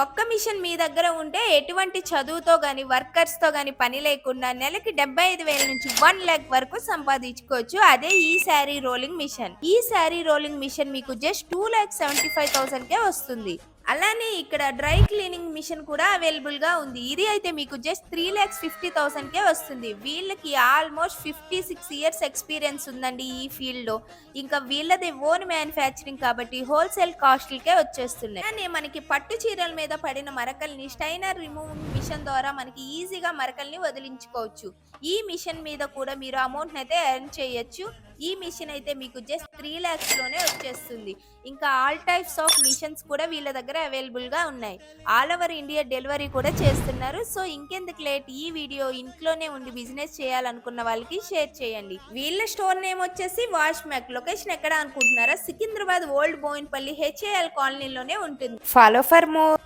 ఒక్క మిషన్ మీ దగ్గర ఉంటే ఎటువంటి చదువుతో గాని, వర్కర్స్‌తో గాని పని లేకుండా నెలకి 75,000 నుంచి 1,00,000 వరకు సంపాదించుకోవచ్చు. అదే ఈ శారీ రోలింగ్ మిషన్. ఈ శారీ రోలింగ్ మిషన్ మీకు జస్ట్ 2,75,000కే వస్తుంది. అలానే ఇక్కడ డ్రై క్లీనింగ్ మిషన్ కూడా అవైలబుల్ గా ఉంది. ఇది అయితే మీకు జస్ట్ 3,50,000కే వస్తుంది. వీళ్ళకి ఆల్మోస్ట్ 56 ఇయర్స్ ఎక్స్పీరియన్స్ ఉందండి ఈ ఫీల్డ్ లో. ఇంకా వీళ్ళది ఓన్ మ్యానుఫ్యాక్చరింగ్ కాబట్టి హోల్సేల్ కాస్ట్లకే వచ్చేస్తున్నాయి. కానీ మనకి పట్టు చీరల మీద పడిన మరకల్ని స్టైనర్ రిమూవింగ్ మిషన్ ద్వారా మనకి ఈజీగా మరకల్ని వదిలించుకోవచ్చు. ఈ మిషన్ మీద కూడా మీరు అమౌంట్ అయితే ఎర్న్ చేయొచ్చు. ఈ మిషన్ అయితే మీకు జస్ట్ 3 lakhs లోనే వచ్చేస్తుంది. ఇంకా ఆల్ టైప్స్ ఆఫ్ మిషన్స్ కూడా వీళ్ళ దగ్గర అవైలబుల్ గా ఉన్నాయి. ఆల్ ఓవర్ ఇండియా డెలివరీ కూడా చేస్తున్నారు. సో ఇంకెందుకు లేట్, ఈ వీడియో ఇంట్లోనే ఉండి బిజినెస్ చేయాలనుకున్న వాళ్ళకి షేర్ చేయండి. వీళ్ళ స్టోర్ నేమ్ వచ్చేసి వాష్ మ్యాక్. లొకేషన్ ఎక్కడ అనుకుంటున్నారా? సికింద్రాబాద్ ఓల్డ్ బోయిన్పల్లి HAL కాలనీలోనే ఉంటుంది. Follow for more.